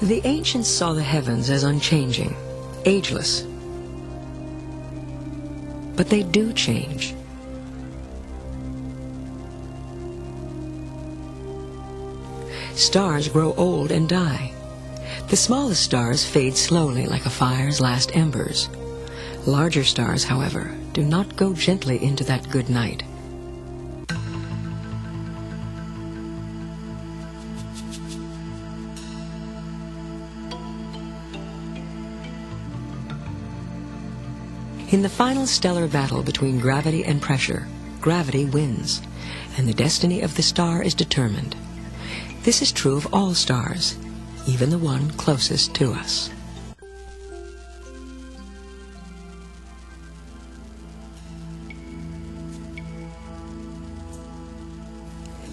The ancients saw the heavens as unchanging, ageless. But they do change. Stars grow old and die. The smallest stars fade slowly like a fire's last embers. Larger stars, however, do not go gently into that good night. In the final stellar battle between gravity and pressure, gravity wins, and the destiny of the star is determined. This is true of all stars, even the one closest to us.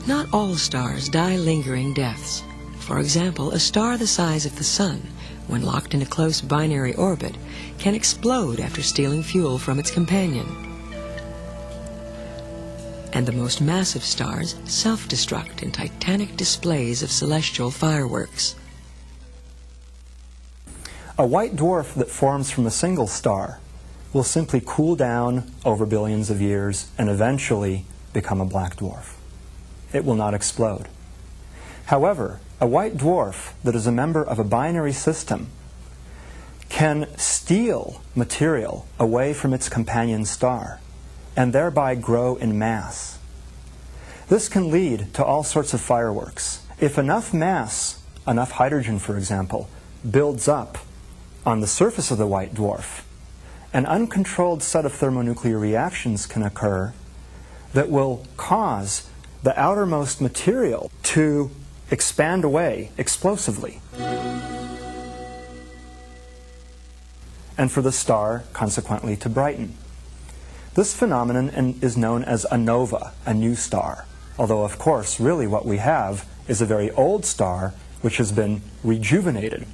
Not all stars die lingering deaths. For example, a star the size of the Sun, when locked in a close binary orbit, can explode after stealing fuel from its companion. And the most massive stars self-destruct in titanic displays of celestial fireworks. A white dwarf that forms from a single star will simply cool down over billions of years and eventually become a black dwarf. It will not explode. However, a white dwarf that is a member of a binary system can steal material away from its companion star and thereby grow in mass. This can lead to all sorts of fireworks. If enough mass, enough hydrogen for example, builds up on the surface of the white dwarf, an uncontrolled set of thermonuclear reactions can occur that will cause the outermost material to expand away explosively, and for the star consequently to brighten. This phenomenon is known as a nova, a new star, although of course really what we have is a very old star which has been rejuvenated.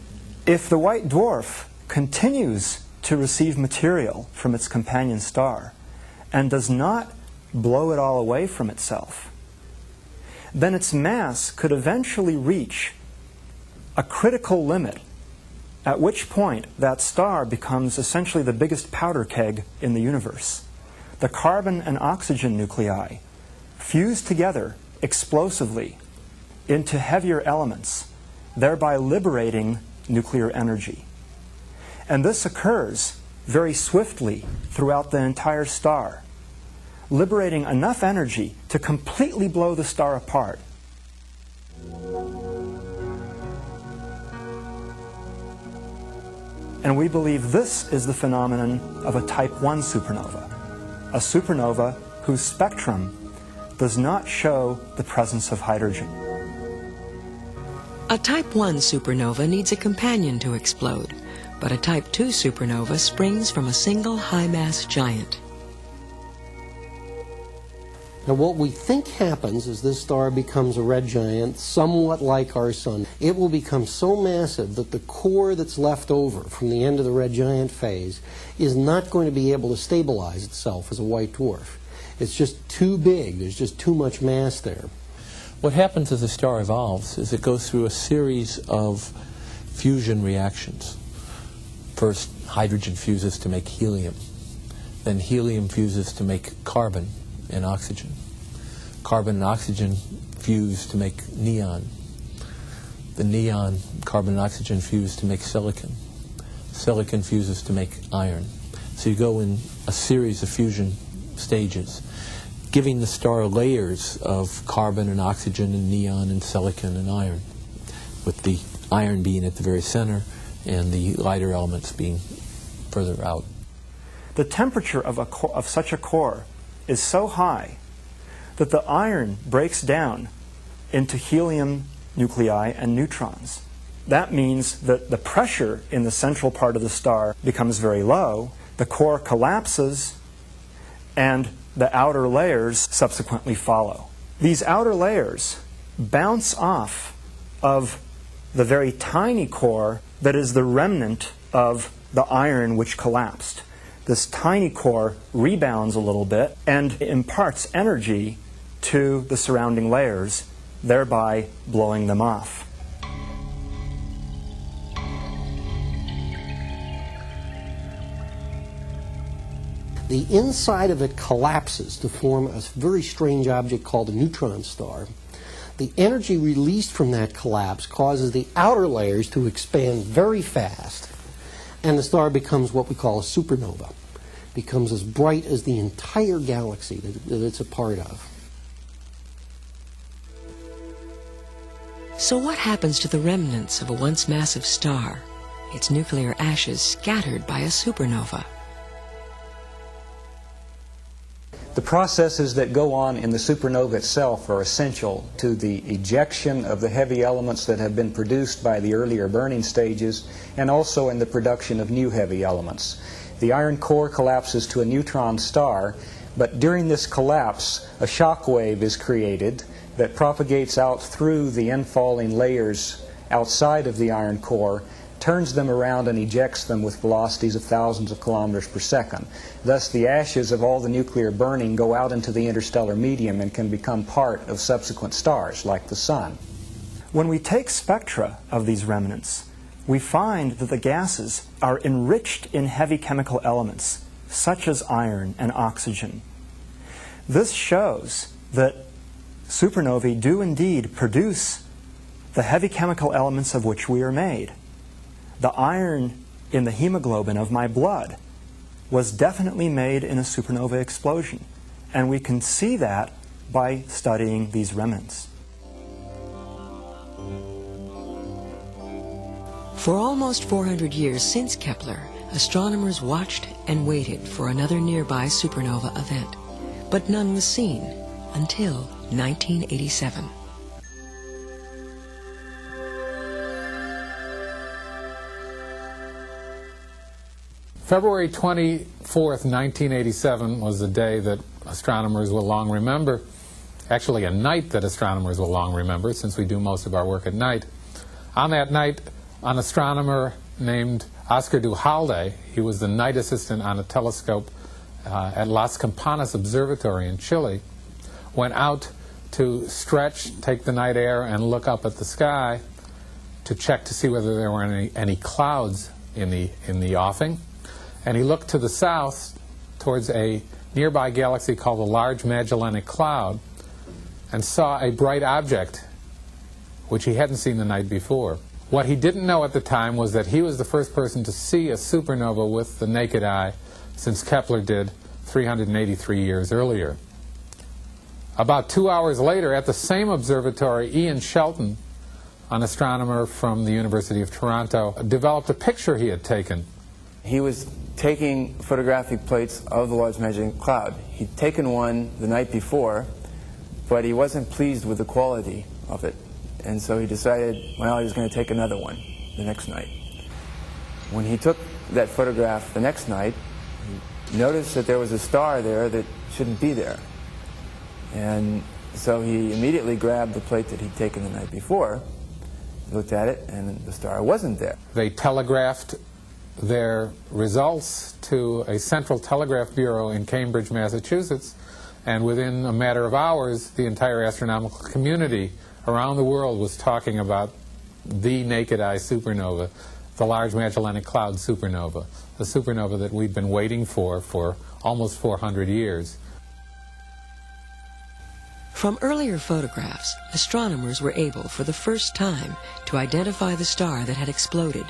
If the white dwarf continues to receive material from its companion star and does not blow it all away from itself, then its mass could eventually reach a critical limit, at which point that star becomes essentially the biggest powder keg in the universe. The carbon and oxygen nuclei fuse together explosively into heavier elements, thereby liberating nuclear energy. And this occurs very swiftly throughout the entire star, liberating enough energy to completely blow the star apart. And we believe this is the phenomenon of a type 1 supernova, a supernova whose spectrum does not show the presence of hydrogen. A type 1 supernova needs a companion to explode, but a type 2 supernova springs from a single high-mass giant. Now what we think happens is this star becomes a red giant, somewhat like our Sun. It will become so massive that the core that's left over from the end of the red giant phase is not going to be able to stabilize itself as a white dwarf. It's just too big. There's just too much mass there. What happens as a star evolves is it goes through a series of fusion reactions. First, hydrogen fuses to make helium. Then helium fuses to make carbon and oxygen. Carbon and oxygen fuse to make neon. The neon, carbon and oxygen fuse to make silicon. Silicon fuses to make iron. So you go in a series of fusion stages, giving the star layers of carbon and oxygen and neon and silicon and iron, with the iron being at the very center and the lighter elements being further out. The temperature of such a core is so high that the iron breaks down into helium nuclei and neutrons. That means that the pressure in the central part of the star becomes very low, the core collapses, and the outer layers subsequently follow. These outer layers bounce off of the very tiny core that is the remnant of the iron which collapsed. This tiny core rebounds a little bit and imparts energy to the surrounding layers, thereby blowing them off. The inside of it collapses to form a very strange object called a neutron star. The energy released from that collapse causes the outer layers to expand very fast, and the star becomes what we call a supernova. It becomes as bright as the entire galaxy that it's a part of. So what happens to the remnants of a once massive star, its nuclear ashes scattered by a supernova? The processes that go on in the supernova itself are essential to the ejection of the heavy elements that have been produced by the earlier burning stages, and also in the production of new heavy elements. The iron core collapses to a neutron star, but during this collapse, a shock wave is created that propagates out through the infalling layers outside of the iron core, turns them around and ejects them with velocities of thousands of kilometers per second. Thus, the ashes of all the nuclear burning go out into the interstellar medium and can become part of subsequent stars, like the Sun. When we take spectra of these remnants, we find that the gases are enriched in heavy chemical elements, such as iron and oxygen. This shows that supernovae do indeed produce the heavy chemical elements of which we are made. The iron in the hemoglobin of my blood was definitely made in a supernova explosion, and we can see that by studying these remnants. For almost 400 years since Kepler, astronomers watched and waited for another nearby supernova event, but none was seen until 1987. February 24th, 1987 was a day that astronomers will long remember. Actually, a night that astronomers will long remember, since we do most of our work at night. On that night, an astronomer named Oscar Duhalde, he was the night assistant on a telescope at Las Campanas Observatory in Chile, went out to stretch, take the night air, and look up at the sky to check to see whether there were any clouds in the offing. And he looked to the south towards a nearby galaxy called the Large Magellanic Cloud and saw a bright object which he hadn't seen the night before. What he didn't know at the time was that he was the first person to see a supernova with the naked eye since Kepler did 383 years earlier. About 2 hours later, at the same observatory, Ian Shelton, an astronomer from the University of Toronto, developed a picture he had taken. He was taking photographic plates of the Large Magellanic Cloud. He'd taken one the night before, but he wasn't pleased with the quality of it. And so he decided, well, he was going to take another one the next night. When he took that photograph the next night, he noticed that there was a star there that shouldn't be there. And so he immediately grabbed the plate that he'd taken the night before, looked at it, and the star wasn't there. They telegraphed their results to a central telegraph bureau in Cambridge, Massachusetts, and within a matter of hours, the entire astronomical community around the world was talking about the naked eye supernova, the Large Magellanic Cloud supernova, the supernova that we'd been waiting for almost 400 years. From earlier photographs, astronomers were able for the first time to identify the star that had exploded,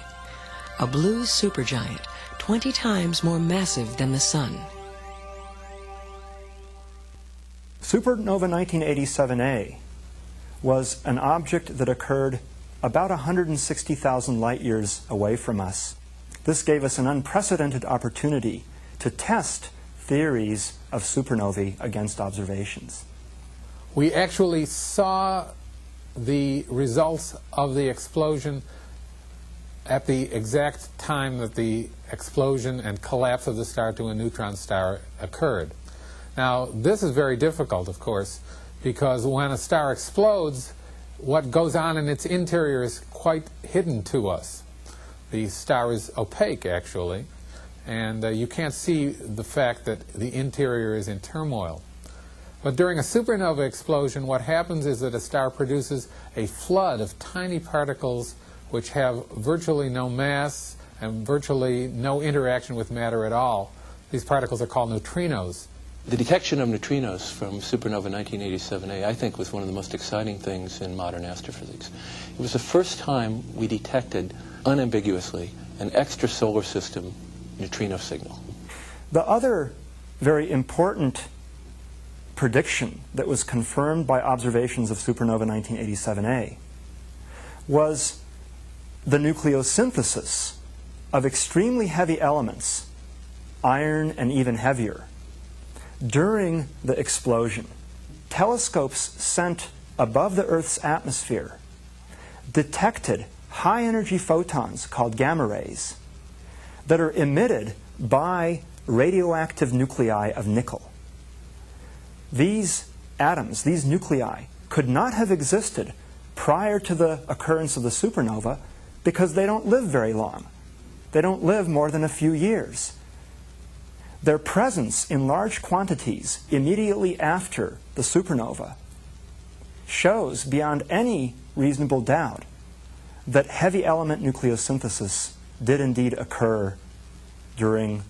a blue supergiant 20 times more massive than the Sun. Supernova 1987A was an object that occurred about 160,000 light years away from us. This gave us an unprecedented opportunity to test theories of supernovae against observations. We actually saw the results of the explosion at the exact time that the explosion and collapse of the star to a neutron star occurred. Now, this is very difficult, of course, because when a star explodes, what goes on in its interior is quite hidden to us. The star is opaque, actually, and you can't see the fact that the interior is in turmoil. But during a supernova explosion, what happens is that a star produces a flood of tiny particles which have virtually no mass and virtually no interaction with matter at all. These particles are called neutrinos. The detection of neutrinos from supernova 1987A, I think, was one of the most exciting things in modern astrophysics. It was the first time we detected unambiguously an extrasolar system neutrino signal. The other very important prediction that was confirmed by observations of supernova 1987A was the nucleosynthesis of extremely heavy elements, iron and even heavier, during the explosion. Telescopes sent above the Earth's atmosphere detected high-energy photons called gamma rays that are emitted by radioactive nuclei of nickel. These atoms, these nuclei, could not have existed prior to the occurrence of the supernova because they don't live very long. They don't live more than a few years. Their presence in large quantities immediately after the supernova shows beyond any reasonable doubt that heavy element nucleosynthesis did indeed occur during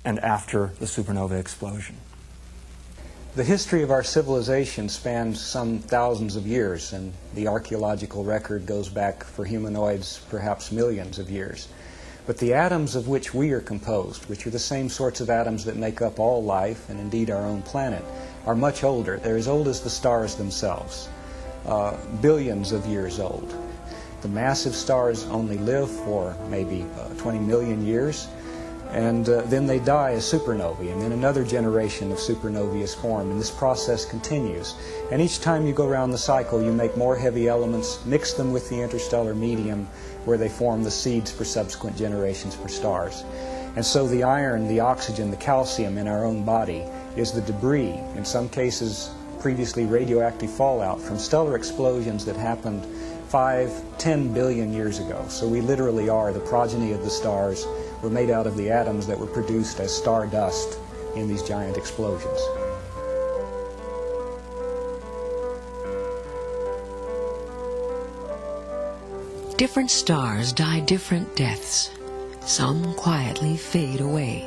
and after the supernova explosion. The history of our civilization spans some thousands of years, and the archaeological record goes back for humanoids perhaps millions of years. But the atoms of which we are composed, which are the same sorts of atoms that make up all life and indeed our own planet, are much older. They're as old as the stars themselves, billions of years old. The massive stars only live for maybe 20 million years, and then they die as supernovae, and then another generation of supernovae is formed, and this process continues. And each time you go around the cycle, you make more heavy elements, mix them with the interstellar medium, where they form the seeds for subsequent generations for stars. And so the iron, the oxygen, the calcium in our own body is the debris, in some cases previously radioactive fallout from stellar explosions that happened 5-10 billion years ago. So we literally are the progeny of the stars. We're made out of the atoms that were produced as stardust in these giant explosions. Different stars die different deaths. Some quietly fade away.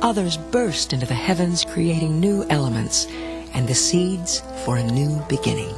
Others burst into the heavens, creating new elements and the seeds for a new beginning.